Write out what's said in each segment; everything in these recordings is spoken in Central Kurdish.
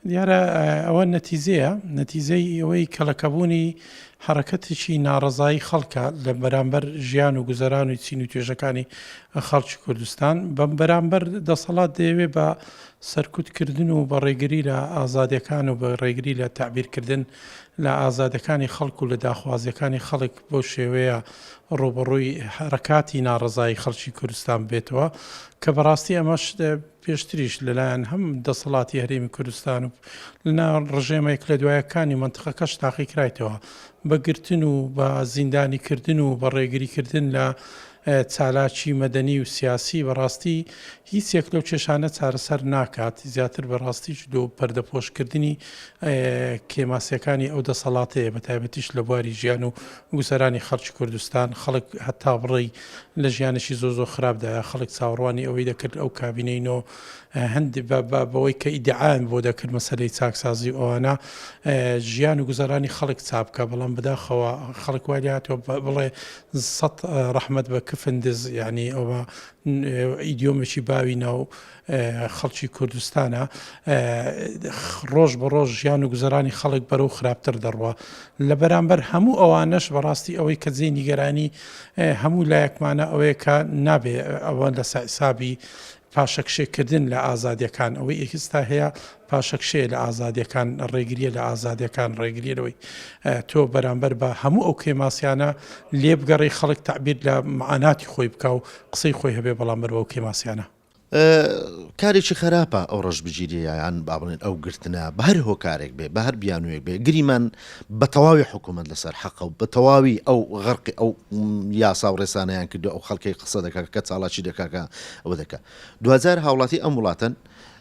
دیارە ئەوە نەتیزەی ئەوەی کەڵەکەبوونی حرەکەتێکی ناڕەزایی خەڵکە لە بەرامبەر ژیان و گوزەران و چین و توێژەکانی خەڵکی کوردستان بەم بەرامبەر دەسەڵات دەیەوێت بە سەرکوتکردن و بە ڕێگری لە ئازادیەکان و بە ڕێگری لە تعبیرکردن لە ئازادەکانی خەڵک و لە داخوازیەکانی خەڵک بۆ شێوەیە ڕۆبەڕووی حرەکاتی ناڕەزایی خەڵکی کوردستان بێتەوە کە بەڕاستی ئەمەش پێشتریش لەلایەن هەم دەسەڵاتی هەرێمی کوردستان و لەنا ڕژێمێک لە دوایەکانی منتقەکەش تاقی کرایتەوە بەگرتن و بە زیندانیکردن و بە ڕێگریکردن لە چالاکی مەدەنی و سیاسی بەڕاستی هیچ یەک لەو کێشانە چارەسەر ناکات زیاتر بەڕاستیش دۆ پەردەپۆشکردنی کێماسیەکانی ئەو دەسەڵاتەیە بە تایبەتیش لە بواری ژیان و گوزەرانی خەڵکی کوردستان خەڵک هەتا بڕێی لە ژیانشی زۆ خراپدایە خەڵک چاوەڕوانی ئەوەی دەکرد ئەو کابینەینەوە هەندێک بەوەی کە ئیدعاان بۆ دەکرد مەسەلەی چاکسازی ئەوانە ژیان و گوزەرانی خەڵک چاپکە بەڵام بداخەوە خەڵک وای هاتووە بڵێ سەد ڕەحمەت بە کفندز یعنی ئەوە ئیدیۆمێکی باوی ناو خەڵکی کوردستانە ڕۆژ بە ڕۆژ ژیان و گوزەرانی خەڵک بەرەو خراپتر دەڕوە لە بەرامبەر هەموو ئەوانەش بەڕاستی ئەوەی کە جێ نیگەرانی هەموو لایەکمانە ئەوەیە کە نابێ ئەوە لە حسابی پاشەکشێکردن لە ئازادیەکان ئەوەی ئێستا هەیە پاشەکشەیە لە ئازادیەکان ڕێگریە لە ئازادیەکان ڕێگریەوەی تۆ بەرامبەر بە هەموو ئەو کێماسیانە لێبگەڕی خەڵک تعبیر لە معاناتی خۆی بکە و قسەی خۆی هەبێ بەڵام بەر ئەو کێماسیانە کارێکی خراپە ئەو ڕۆژ بگیریان با بڵێن ئەو گرتنە بە هەر هۆکارێک بێ بە هەر بیانوێک بێ گریمان بە تەواوی حکوومەت لەسەر حەقە و بە تەواوی ئەو غەرقی ئەو یاسا و ڕێسانەیان کردو ئەو خەڵکی قسە دەکا کە چاڵاکی دەکاکە ئەوە دەکە 2000 هاوڵاتی ئەم وڵاتن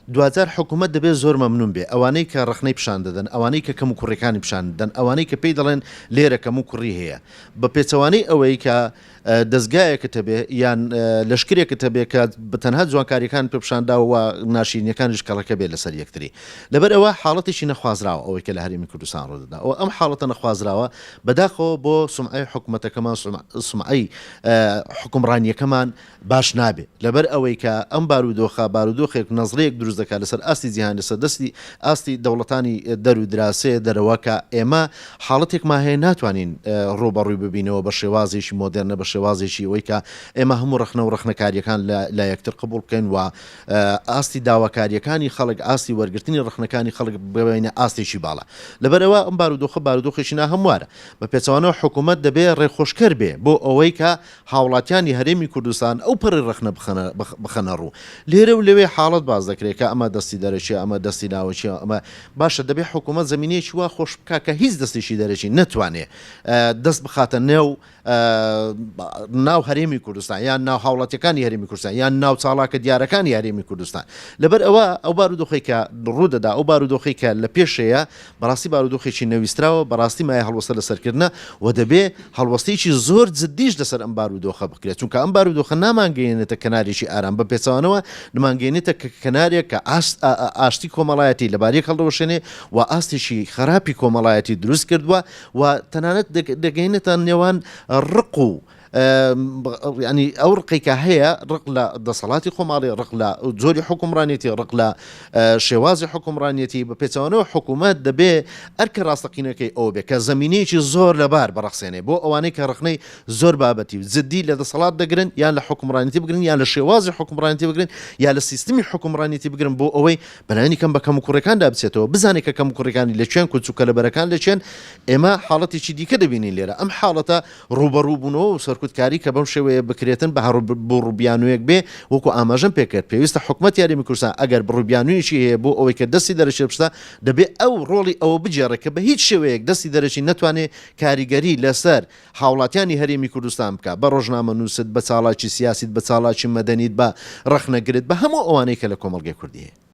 2000 حکوومەت دەبێت زۆر مەمنون بێ ئەوانەی کە ڕخنەی پیشان دەدەن ئەوانەی کە کەم و کوڕەکانی پیشان دەدەن ئەوانەی کە پێی دەڵێن لێرە کەم و کوڕی هەیە بە پێچەوانەی ئەوەی کە دەستگایەکە بێ یان لەشکرێکە هەبێ کە بە تەنها جوانکاریەکان پێ پیشانداوە ناشرینیەکانی شکەڵەکە بێت لەسەر یەکتری لەبەر ئەوە حاڵەتێکی نەخوازراوە ئەوەی کە لە هەرێمی کوردستان ڕوودەدا ئەو ئەم حاڵەتە نەخوازراوە بەداخەوە بۆ سومعەی حکوومەتەکەمان سومعەی حکومڕانیەکەمان باش نابێت لەبەر ئەوەی کە ئەم بارودۆخێک نەزرەیەک دروست دەکات لەسەر ئاستی جیهان لەسەر دەستی ئاستی دەوڵەتانی دەر و دراسێ دەرەوەکە ئێمە حاڵەتێکمان هەیە ناتوانین ڕۆبەڕووی ببینەوە بە شێوازێکی مۆدرنە بە شێوازێکی ئەوەی کە ئێمە هەموو ڕخنە و ڕخنەکاریەکان لا یەکتر قبول بکەین و ئاستی داواکاریەکانی خەڵک ئاستی وەرگرتنی ڕخنەکانی خەڵک ببینە ئاستێکی باڵە لەبەرەوە ئەم بارودۆخێکی هەموارە بە پێچەوانەوە حکوومەت دەبێت ڕێخۆشکەر بێ بۆ ئەوەی کە هاوڵاتیانی هەرێمی کوردستان ئەو پڕی ڕخنە بخەنە ڕوو لێرە و لەوێ حاڵەت باز دەکرێت کە ئەمە دەستی دەرەچی ئەمە دەستی ناوەچی ئەمە باشە دەبێت حکوومەت زمینەیەکی وا خۆش بکە کە هیچ دەستێکی دەرەچی نەتوانێت دەست بخاتە ناو هەرێمی کوردستان یان ناو هاوڵاتیەکانی هەرێمی کوردستان یان ناو چاڵاکە دیارەکانی هەرێمی کوردستان لەبەر ئەوە ئەو بارودۆخی کە ڕوودەدا ئەو بارودۆخی کە لە پێشەیە بەڕاستی بارودۆخێکی نەویستراوە بەڕاستی مایە هەڵوەستە لەسەرکردنە و دەبێ هەڵوەستەیەکی زۆر جددیش لەسەر ئەم بارودۆخە بکرێت چونکە ئەم بارودۆخە نامانگەێنێتە کەنارێکی ئارام بە پێچەوانەوە نمانگەێنێتە کەنارێک کە ئاشتی کۆمەڵایەتی لەبارەیەک هەڵدەوەشێنێ و ئاستێکی خراپی کۆمەڵایەتی دروست کردووە و تەنانەت دەگەینێتە نێوان ڕق و ینی ئەو ڕقێکە هەیە ڕق لە دەسەڵاتی خۆماڵی ڕق لە جۆری حکومڕانێتی ڕق لە شێوازی حکومڕانێتی بە پێچەوانەوە حکوومەت دەبێ ئەرکە ڕاستەقینەکەی ئەو بێ کە زمینەیەکی زۆر لەبار بەڕەخسێنێ بۆ ئەوانەی کە ڕخنەی زۆر بابەتی و جددی لە دەسەڵات دەگرن یان لە حکومڕانێتی بگرن یان لە شێوازی حکومڕانێتی بگرن یا لە سیستمی حکومڕانێتی بگرن بۆ ئەوەی بەلایەنی کەم بە کەم و کوڕەکاندا بچێتەوە بزانێت کە کەم و کوڕەکانی لەکوێن کوچووکە لەبەرەکان لەکوێن ئێمە حاڵەتێکی دیکە دەبینین لێرە ئەم حاڵەتە ڕوبەڕووبوونەوە و سەرکوتکاری کە بەم شێوەیە بکرێتن بە بۆ ڕووبیانوەیەک بێ وەکو ئاماژەم پێکرد پێویستە حکوومەت یاریمی کوردستان ئەگەر بڕووبیانوویەکی هەیە بۆ ئەوەی کە دەستی دەرەچێ بشتا دەبێت ئەو ڕۆڵی ئەوە بجێڕێت کە بە هیچ شێوەیەک دەستی دەرەچی نەتوانێت کاریگەری لەسەر هاوڵاتیانی هەرێمی کوردستان بکە بە ڕۆژنامەنووست بە چاڵاکی سیاسیت بە چاڵاکی مەدەنیت بە ڕەخنەگرت بە هەموو ئەوانەی کە لە کۆمەڵگەی کوردی هەیە